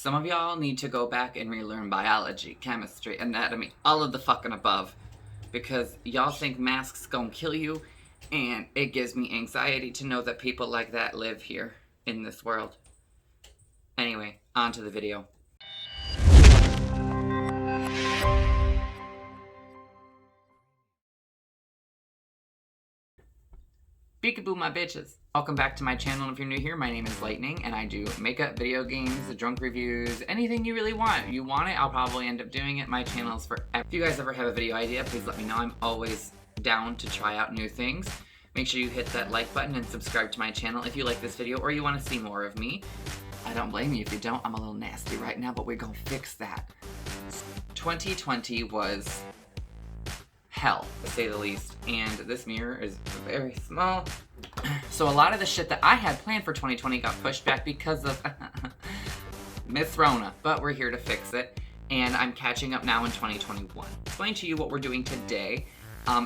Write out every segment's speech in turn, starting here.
Some of y'all need to go back and relearn biology, chemistry, anatomy, all of the fucking above. Because y'all think masks gonna kill you, and it gives me anxiety to know that people like that live here in this world. Anyway, on to the video. Peekaboo, my bitches. Welcome back to my channel. If you're new here, my name is Lightning, and I do makeup, video games, drunk reviews, anything you really want. You want it, I'll probably end up doing it. My channel is for... If you guys ever have a video idea, please let me know. I'm always down to try out new things. Make sure you hit that like button and subscribe to my channel if you like this video or you want to see more of me. I don't blame you if you don't. I'm a little nasty right now, but we're gonna fix that. 2020 was hell, to say the least, and this mirror is very small. So a lot of the shit that I had planned for 2020 got pushed back because of Miss Rona, but we're here to fix it, and I'm catching up now in 2021. Explain to you what we're doing today.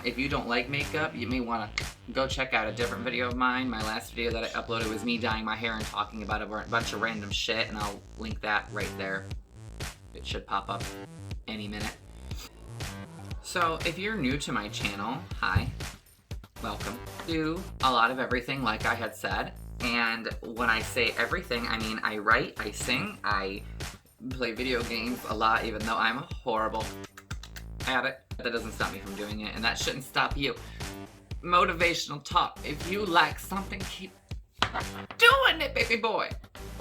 If you don't like makeup, you may want to go check out a different video of mine. My last video that I uploaded was me dyeing my hair and talking about a bunch of random shit, and I'll link that right there. It should pop up any minute. So if you're new to my channel, hi, welcome. Do a lot of everything like I had said, and when I say everything, I mean I write, I sing, I play video games a lot, even though I'm horrible at it. That doesn't stop me from doing it, and that shouldn't stop you. Motivational talk. If you like something, keep doing it, baby boy.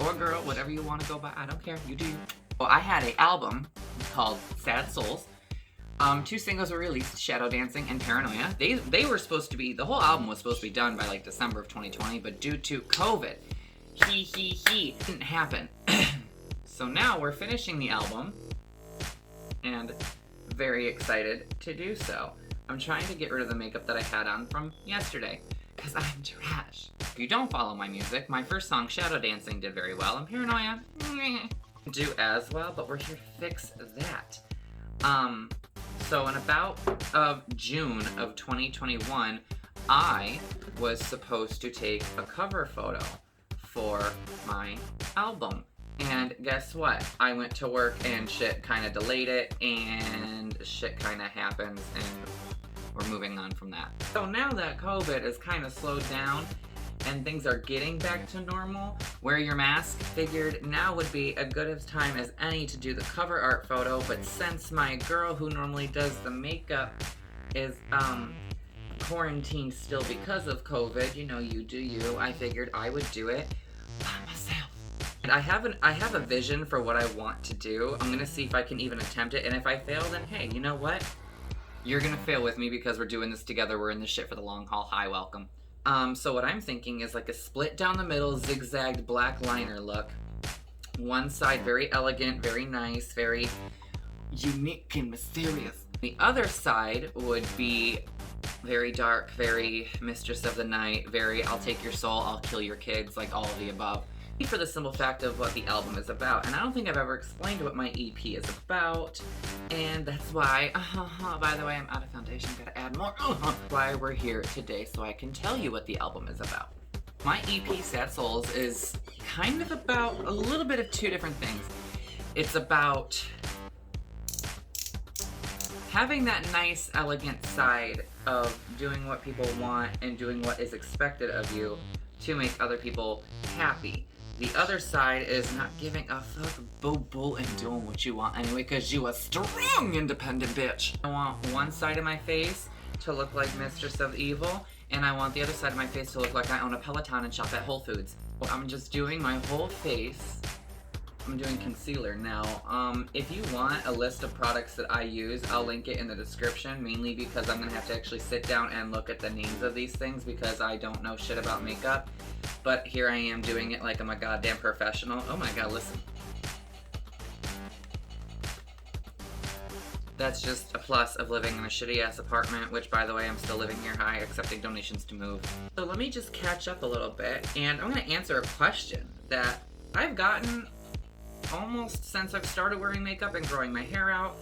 Or girl, whatever you want to go by, I don't care, you do you. Well, I had an album called Sad Souls. 2 singles were released, Shadow Dancing and Paranoia. They were supposed to be, the whole album was supposed to be done by like December of 2020, but due to COVID, didn't happen. So now we're finishing the album, and very excited to do so. I'm trying to get rid of the makeup that I had on from yesterday, because I'm trash. If you don't follow my music, my first song, Shadow Dancing, did very well, and Paranoia, do as well, but we're here to fix that. So in about June of 2021, I was supposed to take a cover photo for my album. And guess what? I went to work and shit kind of delayed it, and shit kind of happens, and we're moving on from that. So now that COVID is kind of slowed down and things are getting back to normal, wear your mask, figured now would be a good of time as any to do the cover art photo, but since my girl who normally does the makeup is quarantined still because of COVID, you know, you do you, I figured I would do it by myself. And I have a vision for what I want to do. I'm gonna see if I can even attempt it, and if I fail, then hey, you know what? You're gonna fail with me because we're doing this together. We're in this shit for the long haul. Hi, welcome. So what I'm thinking is like a split down the middle, zigzagged black liner look. One side very elegant, very nice, very unique and mysterious. The other side would be very dark, very mistress of the night, very I'll take your soul, I'll kill your kids, like all of the above. For the simple fact of what the album is about, and I don't think I've ever explained what my EP is about, and that's why, by the way, I'm out of foundation, gotta add more, why we're here today, so I can tell you what the album is about. My EP, Sad Souls, is kind of about a little bit of 2 different things. It's about having that nice, elegant side of doing what people want and doing what is expected of you to make other people happy. The other side is not giving a fuck, bull, and doing what you want anyway, because you a strong, independent bitch. I want one side of my face to look like Mistress of Evil, and I want the other side of my face to look like I own a Peloton and shop at Whole Foods. I'm just doing my whole face. I'm doing concealer now. If you want a list of products that I use, I'll link it in the description, mainly because I'm gonna have to actually sit down and look at the names of these things because I don't know shit about makeup. But here I am doing it like I'm a goddamn professional. Oh my god, listen. That's just a plus of living in a shitty ass apartment, which by the way, I'm still living here, hi, accepting donations to move. So let me just catch up a little bit, and I'm gonna answer a question that I've gotten almost since I've started wearing makeup and growing my hair out,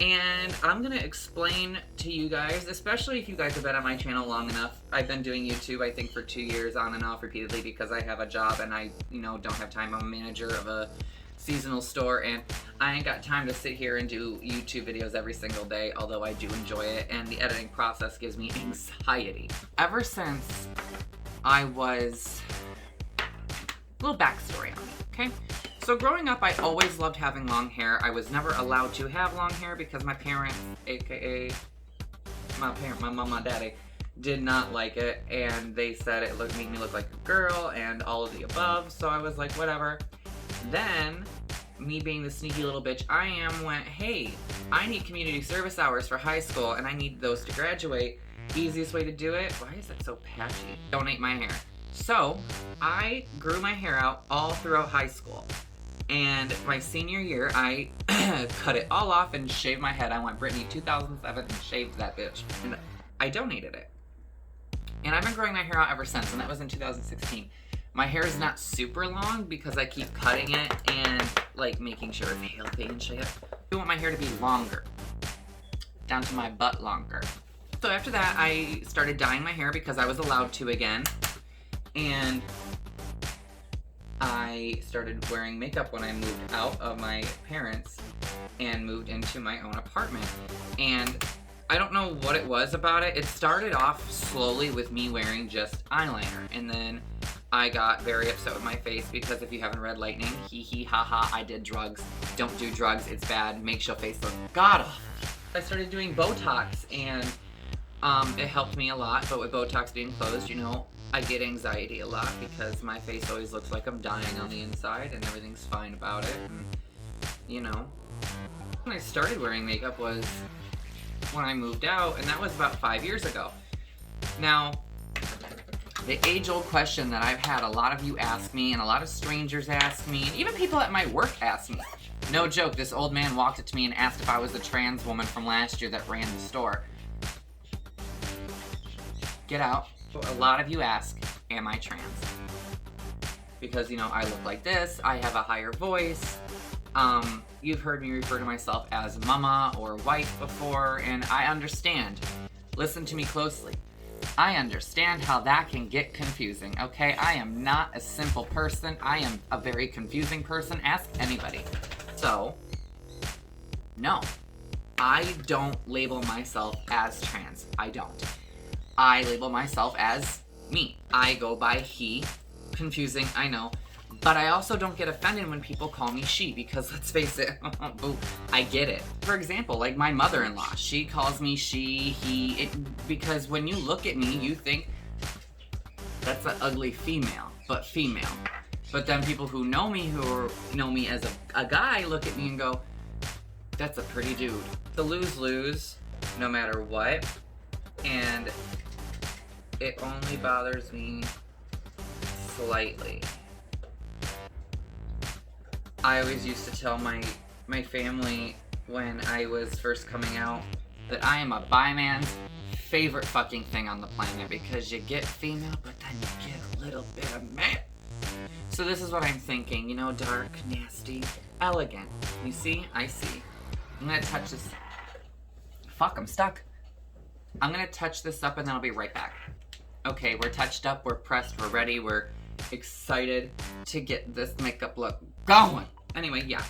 and I'm gonna explain to you guys, especially if you guys have been on my channel long enough. I've been doing YouTube, I think, for 2 years on and off repeatedly because I have a job and I, don't have time. I'm a manager of a seasonal store, and I ain't got time to sit here and do YouTube videos every single day, although I do enjoy it, and the editing process gives me anxiety. Ever since I was... A little backstory on me, okay? So growing up, I always loved having long hair. I was never allowed to have long hair because my parents, aka my mom, my daddy, did not like it, and they said it made me look like a girl and all of the above, so I was like, whatever. Then, me being the sneaky little bitch I am, went, hey, I need community service hours for high school, and I need those to graduate. Easiest way to do it, why is it so patchy? Donate my hair. So, I grew my hair out all throughout high school. And my senior year, I cut it all off and shaved my head. I went Britney 2007 and shaved that bitch. And I donated it. And I've been growing my hair out ever since, and that was in 2016. My hair is not super long because I keep cutting it and like making sure it's healthy and shit. I want my hair to be longer, down to my butt longer. So after that, I started dyeing my hair because I was allowed to again. And I started wearing makeup when I moved out of my parents and moved into my own apartment. And I don't know what it was about it. It started off slowly with me wearing just eyeliner, and then I got very upset with my face because if you haven't read Lightning, hee hee ha ha, I did drugs. Don't do drugs, it's bad, makes your face look god awful. I started doing Botox, and it helped me a lot, but with Botox being closed, you know, I get anxiety a lot because my face always looks like I'm dying on the inside and everything's fine about it, and, you know. When I started wearing makeup was when I moved out, and that was about 5 years ago. Now, the age-old question that I've had a lot of you ask me, and a lot of strangers ask me, and even people at my work ask me. No joke, this old man walked up to me and asked if I was the trans woman from last year that ran the store. Get out. A lot of you ask, am I trans? Because, you know, I look like this, I have a higher voice. You've heard me refer to myself as mama or wife before, and I understand. Listen to me closely. I understand how that can get confusing, okay? I am not a simple person. I am a very confusing person. Ask anybody. So, no. I don't label myself as trans. I don't. I label myself as me. I go by he. Confusing, I know. But I also don't get offended when people call me she, because let's face it, boo, I get it. For example, like my mother-in-law, she calls me she, he, because when you look at me, you think that's an ugly female, but female. But then people who know me, know me as a guy, look at me and go, that's a pretty dude. The lose-lose, no matter what, and it only bothers me slightly. I always used to tell my family when I was first coming out that I am a bi man's favorite fucking thing on the planet, because you get female, but then you get a little bit of man. So this is what I'm thinking, you know, dark, nasty, elegant. You see? I see. I'm gonna touch this. Fuck, I'm stuck. I'm gonna touch this up and then I'll be right back. Okay, we're touched up, we're pressed, we're ready, we're excited to get this makeup look going. Anyway, yeah.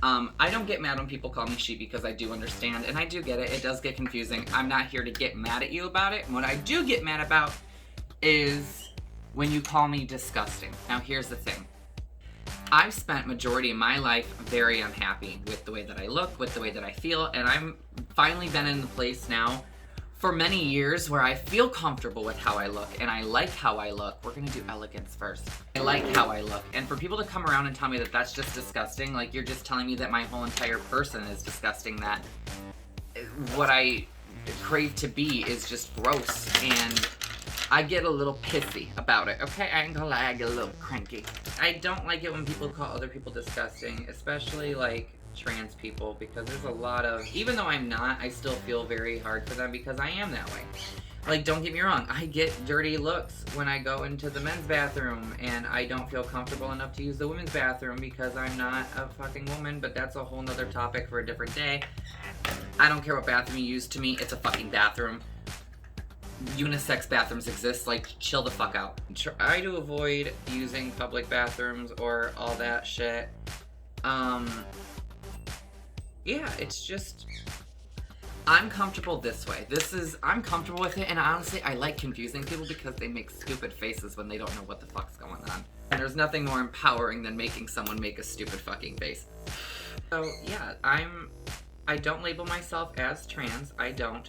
I don't get mad when people call me she, because I do understand, and I do get it. It does get confusing. I'm not here to get mad at you about it. What I do get mad about is when you call me disgusting. Now, here's the thing. I've spent majority of my life very unhappy with the way that I look, with the way that I feel, and I'm finally been in the place now for many years where I feel comfortable with how I look, and I like how I look. We're gonna do elegance first. I like how I look, and for people to come around and tell me that that's just disgusting, like you're just telling me that my whole entire person is disgusting, that what I crave to be is just gross, and I get a little pissy about it, okay? I ain't gonna lie, I get a little cranky. I don't like it when people call other people disgusting, especially like trans people, because there's a lot of, even though I'm not, I still feel very hard for them because I am that way. Like, don't get me wrong, I get dirty looks when I go into the men's bathroom, and I don't feel comfortable enough to use the women's bathroom because I'm not a fucking woman, but that's a whole nother topic for a different day. I don't care what bathroom you use, to me, it's a fucking bathroom. Unisex bathrooms exist, like, chill the fuck out. Try to avoid using public bathrooms or all that shit. Yeah, it's just, I'm comfortable this way. I'm comfortable with it, and honestly, I like confusing people because they make stupid faces when they don't know what the fuck's going on. And there's nothing more empowering than making someone make a stupid fucking face. So, yeah, I don't label myself as trans, I don't.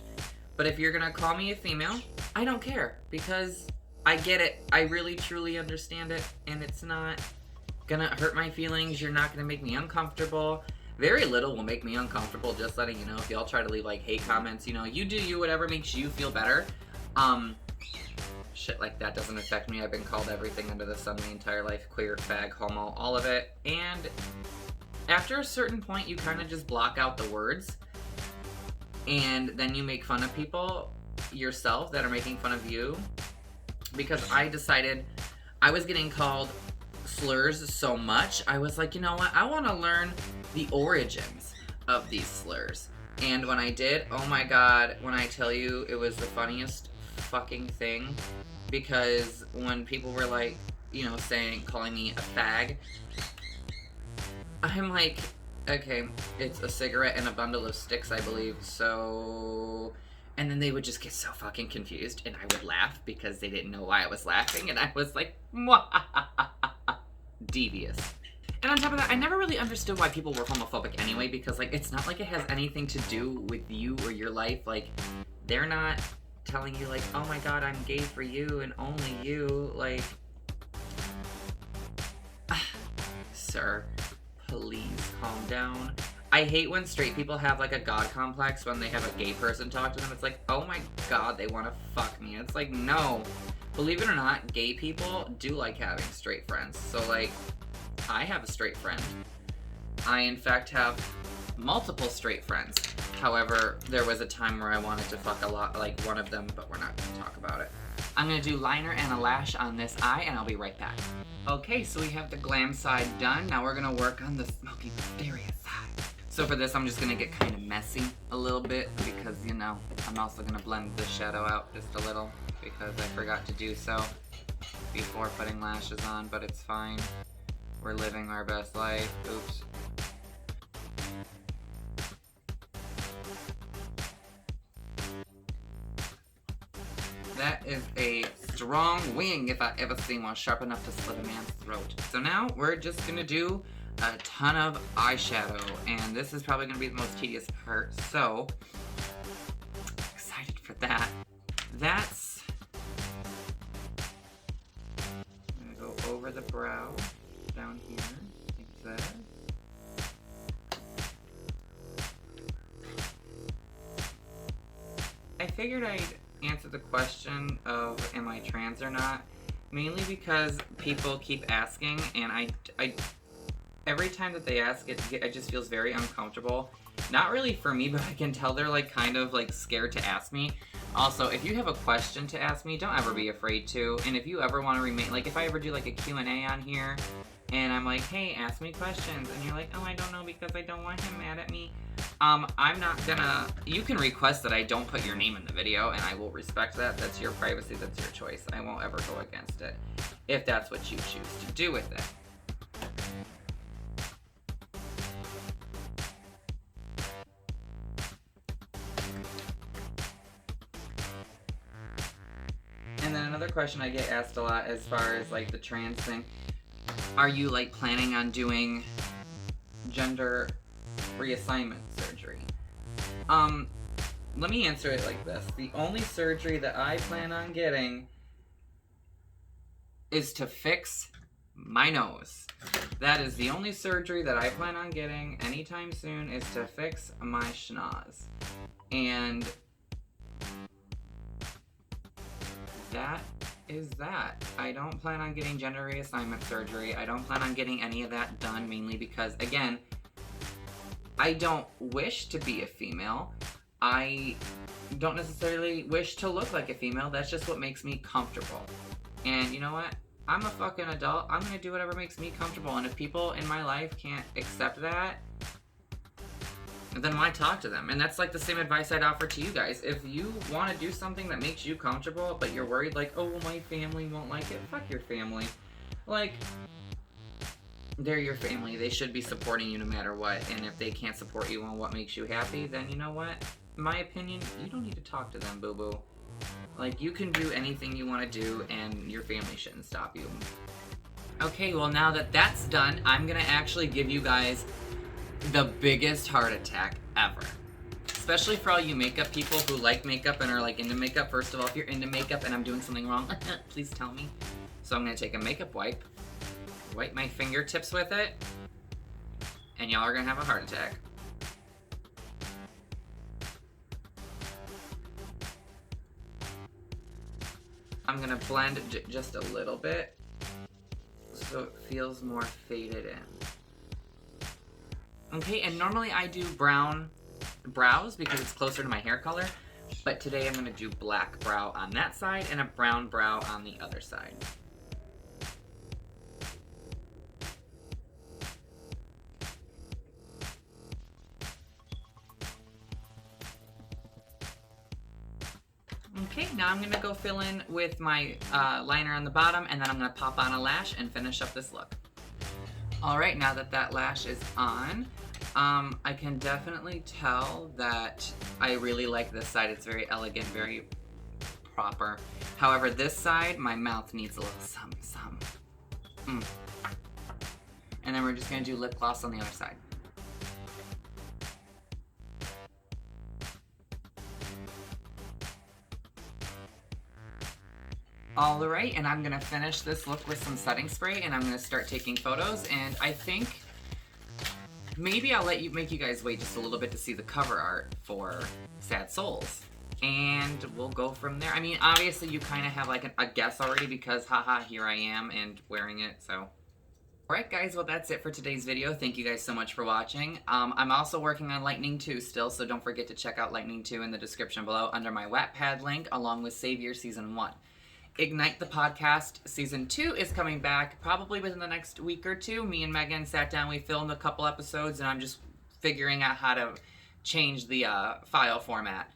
But if you're gonna call me a female, I don't care, because I get it. I really, truly understand it, and it's not gonna hurt my feelings. You're not gonna make me uncomfortable. Very little will make me uncomfortable, just letting you know. If y'all try to leave, like, hate comments, you know, you do you, whatever makes you feel better. Shit like that doesn't affect me. I've been called everything under the sun my entire life. Queer, fag, homo, all of it. And after a certain point, you kind of just block out the words. And then you make fun of people yourself that are making fun of you. Because I decided I was getting called slurs so much, I was like, you know what? I want to learn the origins of these slurs. And when I did, oh my god, when I tell you, it was the funniest fucking thing. Because when people were like, you know, calling me a fag, I'm like, okay, it's a cigarette and a bundle of sticks, I believe, so... And then they would just get so fucking confused, and I would laugh because they didn't know why I was laughing, and I was like, devious. And on top of that, I never really understood why people were homophobic anyway, because, like, it's not like it has anything to do with you or your life. Like, they're not telling you, like, oh my god, I'm gay for you and only you. Like, sir, please calm down. I hate when straight people have, like, a god complex when they have a gay person talk to them. It's like, oh my god, they want to fuck me. It's like, no. Believe it or not, gay people do like having straight friends. So, like, I have a straight friend. I, in fact, have multiple straight friends. However, there was a time where I wanted to fuck a lot, like one of them, but we're not going to talk about it. I'm going to do liner and a lash on this eye, and I'll be right back. Okay, so we have the glam side done. Now we're going to work on the smoky, mysterious side. So for this, I'm just going to get kind of messy a little bit because, you know, I'm also going to blend the shadow out just a little because I forgot to do so before putting lashes on, but it's fine. We're living our best life. Oops. That is a strong wing if I ever seen one, sharp enough to slit a man's throat. So now we're just gonna do a ton of eyeshadow, and this is probably gonna be the most tedious part, so excited for that. That's I'm gonna go over the brow, down here, like that. I figured I'd answer the question of am I trans or not, mainly because people keep asking, and I every time that they ask it just feels very uncomfortable. Not really for me, but I can tell they're like kind of like scared to ask me. Also, if you have a question to ask me, don't ever be afraid to. And if you ever want to remain, like if I ever do like a Q&A on here and I'm like, hey, ask me questions, and you're like, oh, I don't know because I don't want him mad at me, I'm not gonna, you can request that I don't put your name in the video, and I will respect that. That's your privacy, that's your choice. I won't ever go against it if that's what you choose to do with it. And then another question I get asked a lot as far as like the trans thing, are you like planning on doing gender reassignment surgery? Let me answer it like this. The only surgery that I plan on getting is to fix my nose. That is the only surgery that I plan on getting anytime soon, is to fix my schnoz. And that is that. I don't plan on getting gender reassignment surgery. I don't plan on getting any of that done, mainly because, again, I don't wish to be a female. I don't necessarily wish to look like a female. That's just what makes me comfortable. And you know what? I'm a fucking adult. I'm gonna do whatever makes me comfortable. And if people in my life can't accept that, then why talk to them? And that's like the same advice I'd offer to you guys. If you want to do something that makes you comfortable, but you're worried like, oh, well, my family won't like it, fuck your family. Like, they're your family. They should be supporting you no matter what. And if they can't support you on what makes you happy, then you know what? In my opinion, you don't need to talk to them, boo-boo. Like, you can do anything you want to do, and your family shouldn't stop you. Okay, well, now that that's done, I'm gonna actually give you guys the biggest heart attack ever. Especially for all you makeup people who like makeup and are like into makeup. First of all, if you're into makeup and I'm doing something wrong, please tell me. So I'm gonna take a makeup wipe, wipe my fingertips with it, and y'all are gonna have a heart attack. I'm gonna blend just a little bit so it feels more faded in. Okay, and normally I do brown brows because it's closer to my hair color, but today I'm gonna do black brow on that side and a brown brow on the other side. Okay, now I'm gonna go fill in with my liner on the bottom, and then I'm gonna pop on a lash and finish up this look. All right, now that that lash is on, I can definitely tell that I really like this side. It's very elegant, very proper. However, this side, my mouth needs a little some. And then we're just gonna do lip gloss on the other side. All right, and I'm gonna finish this look with some setting spray, and I'm gonna start taking photos, and I think maybe I'll make you guys wait just a little bit to see the cover art for Sad Souls, and we'll go from there. I mean, obviously you kind of have like a guess already because haha, here I am and wearing it, so. Alright guys, well that's it for today's video. Thank you guys so much for watching. I'm also working on Lightning 2 still, so don't forget to check out Lightning 2 in the description below under my Wattpad link, along with Savior Season 1. Ignite the Podcast Season 2 is coming back probably within the next week or two. Me and Megan sat down, we filmed a couple episodes, and I'm just figuring out how to change the file format.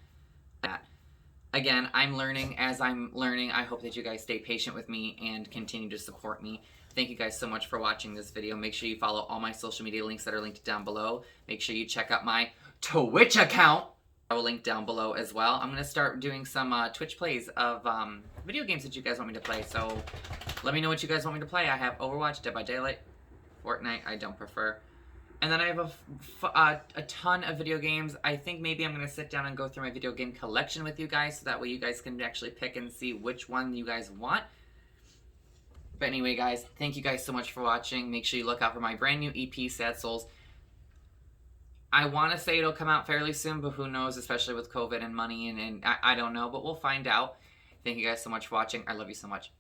Again, I'm learning as I'm learning. I hope that you guys stay patient with me and continue to support me. Thank you guys so much for watching this video. Make sure you follow all my social media links that are linked down below. Make sure you check out my Twitch account. I will link down below as well. I'm going to start doing some Twitch plays of video games that you guys want me to play. So let me know what you guys want me to play. I have Overwatch, Dead by Daylight, Fortnite, I don't prefer. And then I have a ton of video games. I think maybe I'm going to sit down and go through my video game collection with you guys, so that way you guys can actually pick and see which one you guys want. But anyway, guys, thank you guys so much for watching. Make sure you look out for my brand new EP, Sad Souls. I want to say it'll come out fairly soon, but who knows, especially with COVID and money, and I don't know, but we'll find out. Thank you guys so much for watching. I love you so much.